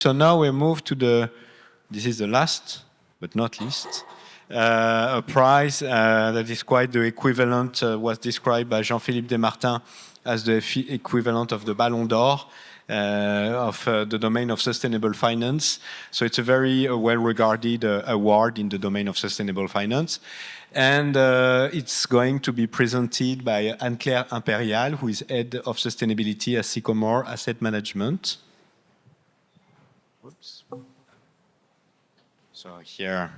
So now we move to this is the last, but not least, a prize that is quite the equivalent, was described by Jean-Philippe Desmartins as the equivalent of the Ballon d'Or of the domain of sustainable finance. So it's a very well-regarded award in the domain of sustainable finance. And it's going to be presented by Anne-Claire Impérial, who is Head of Sustainability at Sycomore Asset Management. Whoops. So here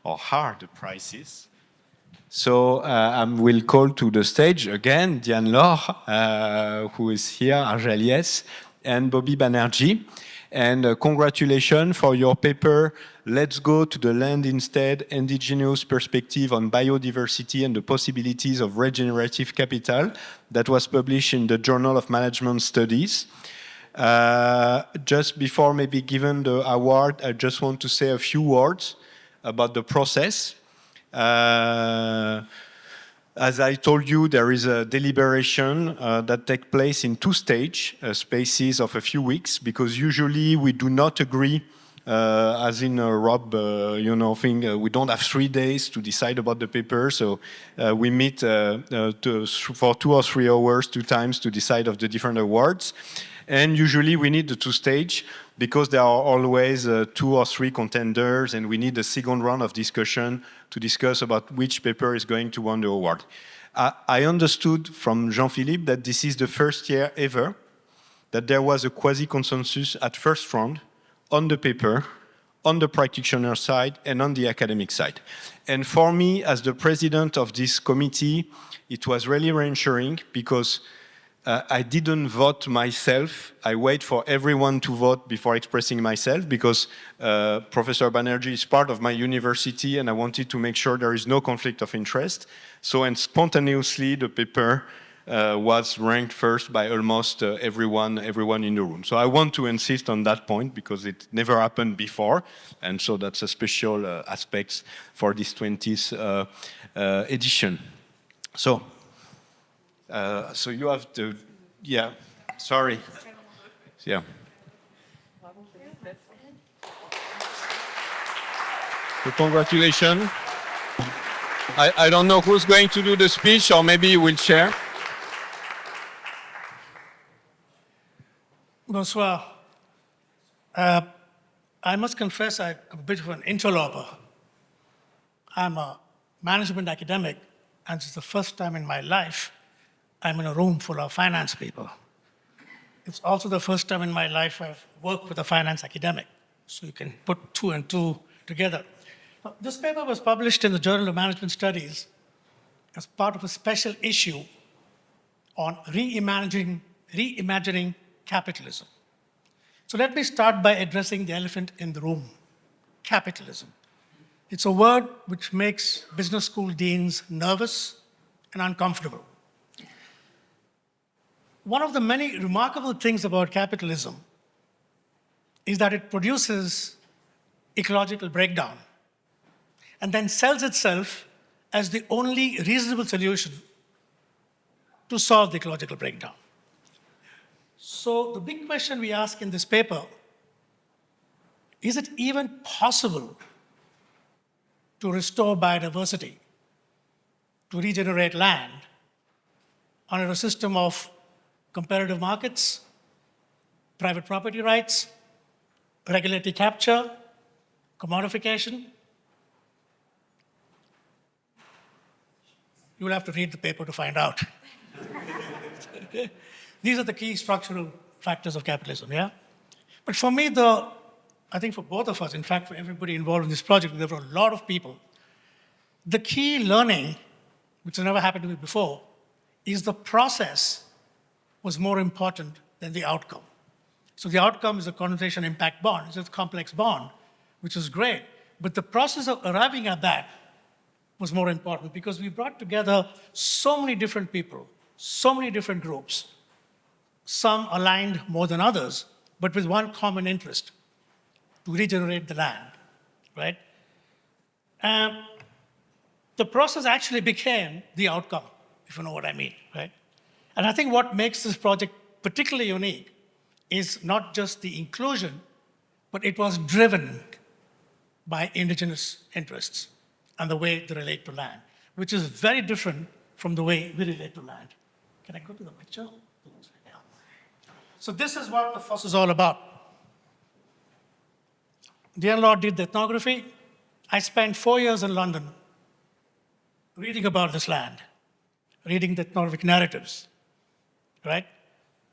or her the prices. So I will call to the stage again Diane-Laure, who is here, Arjaliès, and Bobby Banerjee. And congratulations for your paper, Let's Go to the Land Instead, Indigenous Perspective on Biodiversity and the Possibilities of Regenerative Capital, that was published in the Journal of Management Studies. Just before maybe giving the award, I just want to say a few words about the process. As I told you, there is a deliberation that takes place in two spaces of a few weeks, because usually we do not agree, as in Rob, we don't have 3 days to decide about the paper, so we meet for 2 or 3 hours, 2 times to decide of the different awards. And usually we need the 2 stages because there are always 2 or 3 contenders, and we need a second round of discussion to discuss about which paper is going to win the award. I understood from Jean-Philippe that this is the first year ever that there was a quasi-consensus at first round on the paper, on the practitioner side, and on the academic side. And for me, as the president of this committee, it was really reassuring because I didn't vote myself. I wait for everyone to vote before expressing myself because Professor Banerjee is part of my university and I wanted to make sure there is no conflict of interest. So, and spontaneously, the paper was ranked first by almost everyone in the room. So I want to insist on that point because it never happened before. And so that's a special aspect for this 20th edition. So you have to, yeah, sorry. Yeah. So congratulations. I don't know who's going to do the speech, or maybe you will share. Bonsoir. I must confess I'm a bit of an interloper. I'm a management academic, and it's the first time in my life I'm in a room full of finance people. It's also the first time in my life I've worked with a finance academic, so you can put 2 and 2 together. This paper was published in the Journal of Management Studies as part of a special issue on reimagining capitalism. So let me start by addressing the elephant in the room, capitalism. It's a word which makes business school deans nervous and uncomfortable. One of the many remarkable things about capitalism is that it produces ecological breakdown and then sells itself as the only reasonable solution to solve the ecological breakdown. So the big question we ask in this paper, is it even possible to restore biodiversity, to regenerate land under a system of comparative markets, private property rights, regulatory capture, commodification? You will have to read the paper to find out. Okay. These are the key structural factors of capitalism, yeah? But for me, I think for both of us, in fact, for everybody involved in this project, there were a lot of people, the key learning, which has never happened to me before, is the process was more important than the outcome. So the outcome is a condensation impact bond. It's a complex bond, which is great. But the process of arriving at that was more important because we brought together so many different people, so many different groups, some aligned more than others, but with one common interest, to regenerate the land, right? The process actually became the outcome, if you know what I mean, right? And I think what makes this project particularly unique is not just the inclusion, but it was driven by indigenous interests and the way they relate to land, which is very different from the way we relate to land. Can I go to the picture? Yeah. So this is what the fuss is all about. Diane-Laure did the ethnography. I spent 4 years in London reading about this land, reading the ethnographic narratives, right?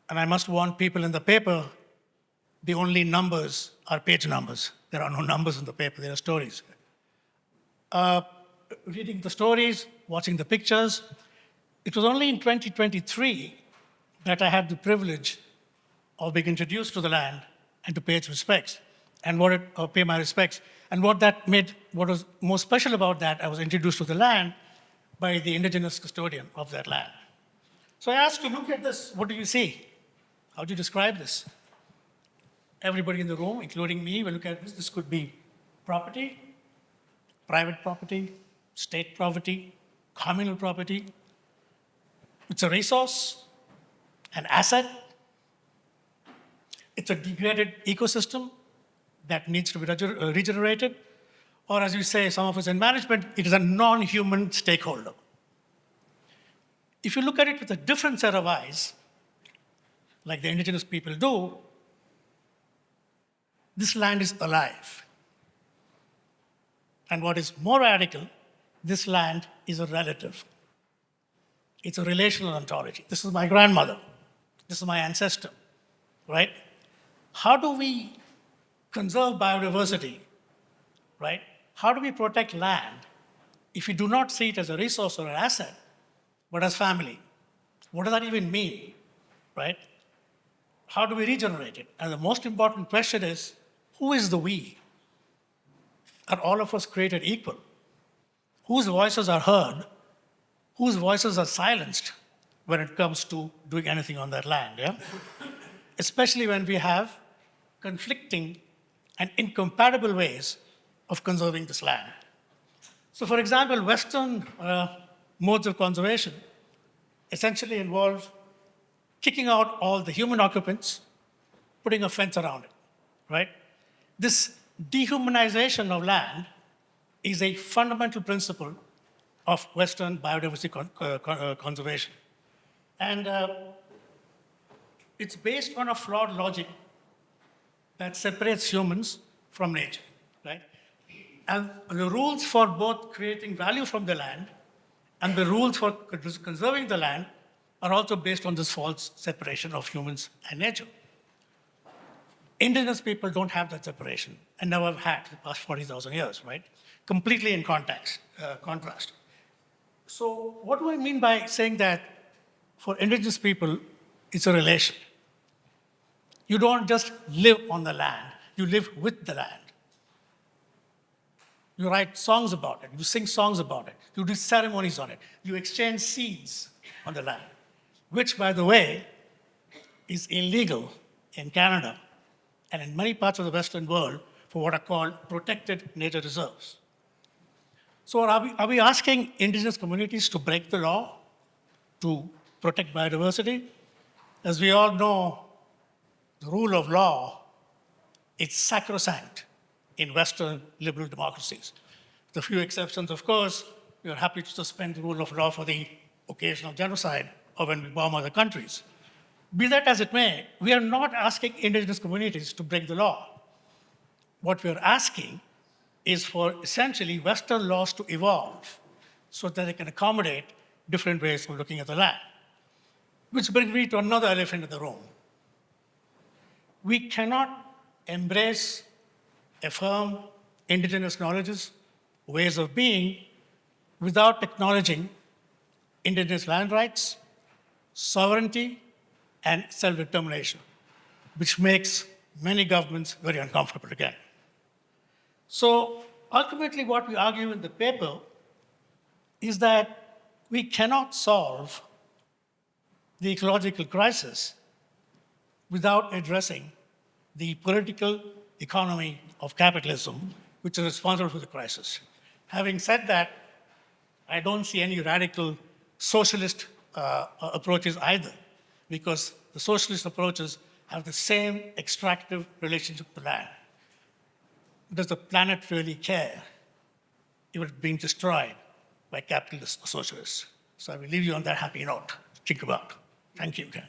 And I must warn people in the paper, the only numbers are page numbers. There are no numbers in the paper, there are stories. Reading the stories, watching the pictures. It was only in 2023 that I had the privilege of being introduced to the land and to pay its respects, and pay my respects. And what was most special about that, I was introduced to the land by the indigenous custodian of that land. So I asked you, look at this, what do you see? How do you describe this? Everybody in the room, including me, will look at this. This could be property, private property, state property, communal property. It's a resource, an asset. It's a degraded ecosystem that needs to be regenerated. Or as you say, some of us in management, it is a non-human stakeholder. If you look at it with a different set of eyes, like the indigenous people do, this land is alive. And what is more radical, this land is a relative. It's a relational ontology. This is my grandmother. This is my ancestor, right? How do we conserve biodiversity, right? How do we protect land if we do not see it as a resource or an asset, but as family? What does that even mean, right? How do we regenerate it? And the most important question is, who is the we? Are all of us created equal? Whose voices are heard? Whose voices are silenced when it comes to doing anything on that land, yeah? Especially when we have conflicting and incompatible ways of conserving this land. So for example, Western modes of conservation essentially involve kicking out all the human occupants, putting a fence around it, right? This dehumanization of land is a fundamental principle of Western biodiversity conservation. And it's based on a flawed logic that separates humans from nature, right? And the rules for both creating value from the land and the rules for conserving the land are also based on this false separation of humans and nature. Indigenous people don't have that separation and never have had the past 40,000 years, right? Completely in contrast. So what do I mean by saying that for indigenous people, it's a relation? You don't just live on the land, you live with the land. You write songs about it, you sing songs about it, you do ceremonies on it, you exchange seeds on the land, which, by the way, is illegal in Canada and in many parts of the Western world for what are called protected nature reserves. So are we asking indigenous communities to break the law to protect biodiversity? As we all know, the rule of law is sacrosanct in Western liberal democracies. With a few exceptions, of course, we are happy to suspend the rule of law for the occasional genocide or when we bomb other countries. Be that as it may, we are not asking indigenous communities to break the law. What we are asking is for essentially Western laws to evolve so that they can accommodate different ways of looking at the land. Which brings me to another elephant in the room. We cannot embrace, affirm indigenous knowledges, ways of being, without acknowledging indigenous land rights, sovereignty, and self-determination, which makes many governments very uncomfortable again. So ultimately what we argue in the paper is that we cannot solve the ecological crisis without addressing the political economy of capitalism, which is responsible for the crisis. Having said that, I don't see any radical socialist approaches either, because the socialist approaches have the same extractive relationship to land? Does the planet really care if it's being destroyed by capitalists or socialists? So I will leave you on that happy note to think about. Thank you, Ken.